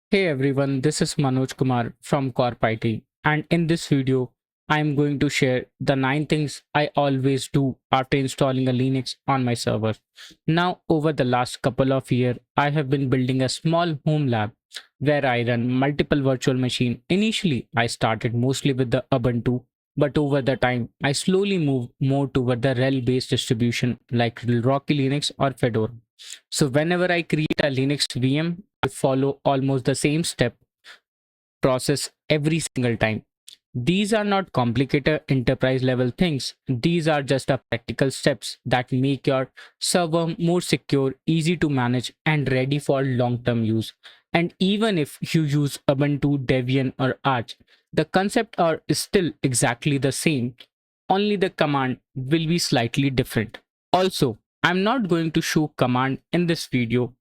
Hey everyone, this is Manoj Kumar from Corp IT, and in this video, I am going to share the 9 things I always do after installing a Linux on my server. Now, over the last couple of years, I have been building a small home lab where I run multiple virtual machines. Initially, I started mostly with the Ubuntu, but over the time, I slowly moved more toward the RHEL-based distribution like Rocky Linux or Fedora. So whenever I create a Linux VM, I follow almost the same step process every single time. These are not complicated enterprise level things. These are just a practical steps that make your server more secure, easy to manage, and ready for long term use. And even if you use Ubuntu, Debian, or Arch, the concept are still exactly the same, only the command will be slightly different. Also, I'm not going to show command in this video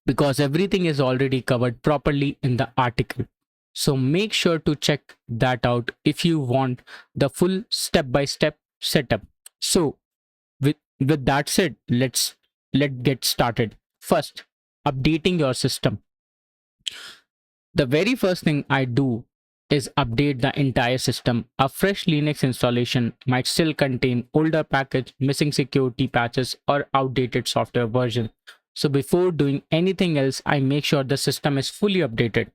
because everything is already covered properly in the article. So make sure to check that out if you want the full step-by-step setup. So with that said, let's get started. First, updating your system. The very first thing I do is update the entire system. A fresh Linux installation might still contain older package, missing security patches, or outdated software version. So before doing anything else, I make sure the system is fully updated.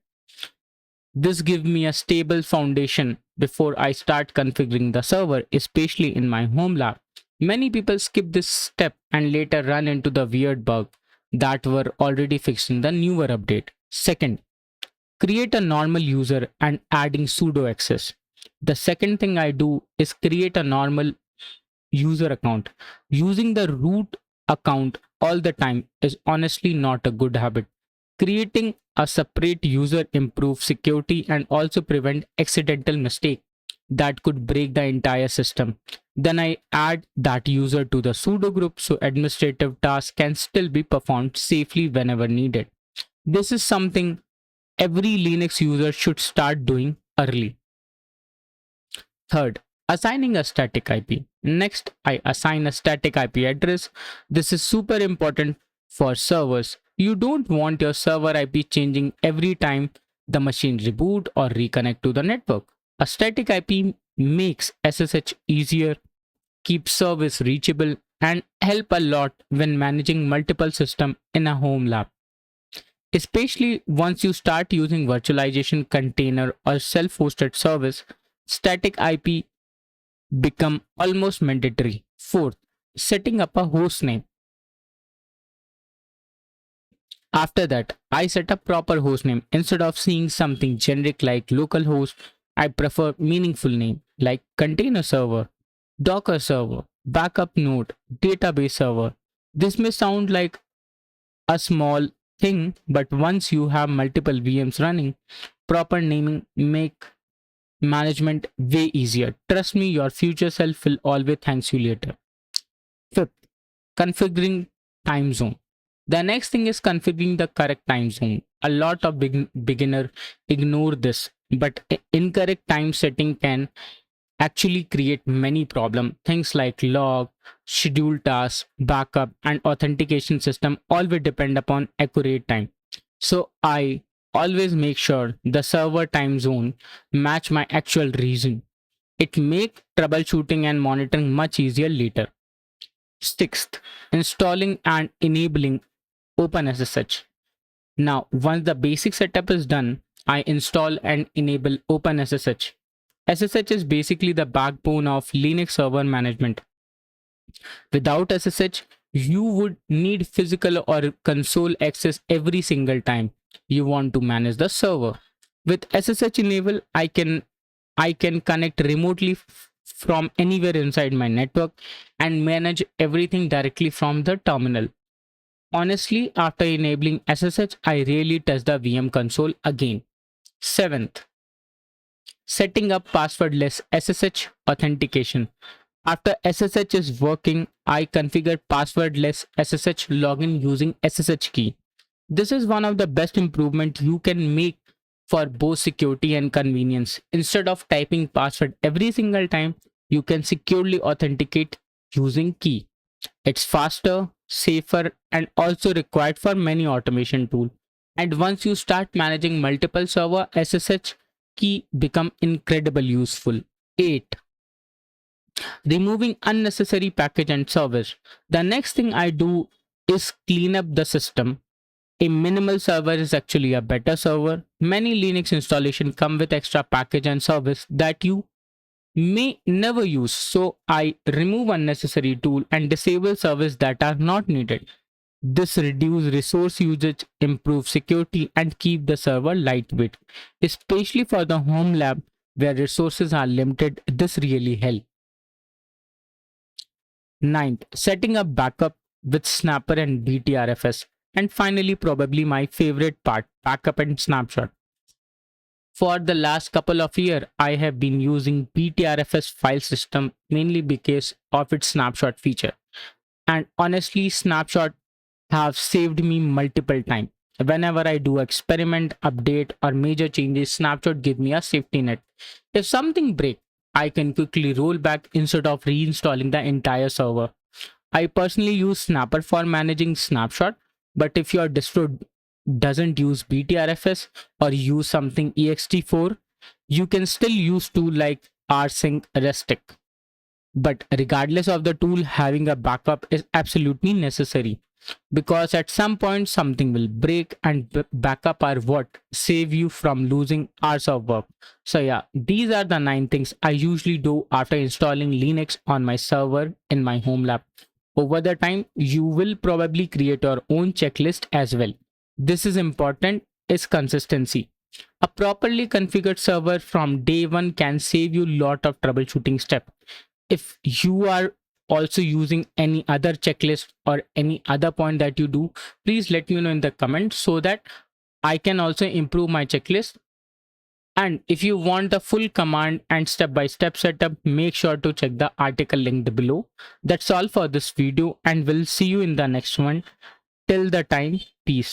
This gives me a stable foundation before I start configuring the server, especially in my home lab. Many people skip this step and later run into the weird bug that were already fixed in the newer update. Second, create a normal user and adding sudo access. The second thing I do is create a normal user account. Using the root account all the time is honestly not a good habit. Creating a separate user improves security and also prevent accidental mistake that could break the entire system. Then I add that user to the sudo group so administrative tasks can still be performed safely whenever needed. This is something every Linux user should start doing early. Third, assigning a static IP. Next, I assign a static IP address. This is super important for servers. You don't want your server IP changing every time the machine reboot or reconnect to the network. A static IP makes SSH easier, keeps service reachable, and help a lot when managing multiple systems in a home lab. Especially once you start using virtualization container or self-hosted service, static IP become almost mandatory. Fourth, setting up a host name. After that, I set up proper host name. Instead of seeing something generic like localhost, I prefer meaningful name like container server, Docker server, backup node, database server. This may sound like a small thing, but once you have multiple VMs running, proper naming make management way easier. Trust me, your future self will always thank you later. Fifth, configuring time zone. The next thing is configuring the correct time zone. A lot of beginner ignore this, but incorrect time setting can actually create many problems. Things like log, schedule tasks, backup, and authentication system all will depend upon accurate time. So I always make sure the server time zone match my actual region. It make troubleshooting and monitoring much easier later. Sixth, installing and enabling OpenSSH. Now, once the basic setup is done, I install and enable OpenSSH. SSH is basically the backbone of Linux server management. Without SSH, you would need physical or console access every single time you want to manage the server. With SSH enable, I can connect remotely from anywhere inside my network and manage everything directly from the terminal. Honestly, after enabling SSH, I really test the VM console again. Seventh, setting up passwordless SSH authentication. After SSH is working, I configure passwordless SSH login using SSH key. This is one of the best improvements you can make for both security and convenience. Instead of typing password every single time, you can securely authenticate using key. It's faster, safer, and also required for many automation tools. And once you start managing multiple server, SSH key become incredibly useful. 8. Removing unnecessary package and service. The next thing I do is clean up the system. A minimal server is actually a better server. Many Linux installation come with extra package and service that you may never use. So I remove unnecessary tool and disable service that are not needed. This reduce resource usage, improve security, and keep the server lightweight. Especially for the home lab where resources are limited, this really helps. Ninth, setting up backup with Snapper and BTRFS. And finally, probably my favorite part, backup and snapshot. For the last couple of years, I have been using BTRFS file system mainly because of its snapshot feature. And honestly, snapshot have saved me multiple times. Whenever I do experiment, update, or major changes, snapshot give me a safety net. If something breaks, I can quickly roll back instead of reinstalling the entire server. I personally use Snapper for managing snapshot, but if your distro doesn't use BTRFS or use something ext4, you can still use tool like rsync restic. But regardless of the tool, having a backup is absolutely necessary because at some point something will break, and backup are what save you from losing hours of work. So yeah, these are the 9 things I usually do after installing Linux on my server in my home lab. Over the time, you will probably create your own checklist as well. This is important is consistency. A properly configured server from day one can save you lot of troubleshooting steps. If you are also using any other checklist or any other point that you do, please let me know in the comments so that I can also improve my checklist. And if you want the full command and step-by-step setup, make sure to check the article linked below. That's all for this video, and we'll see you in the next one. Till the time, peace.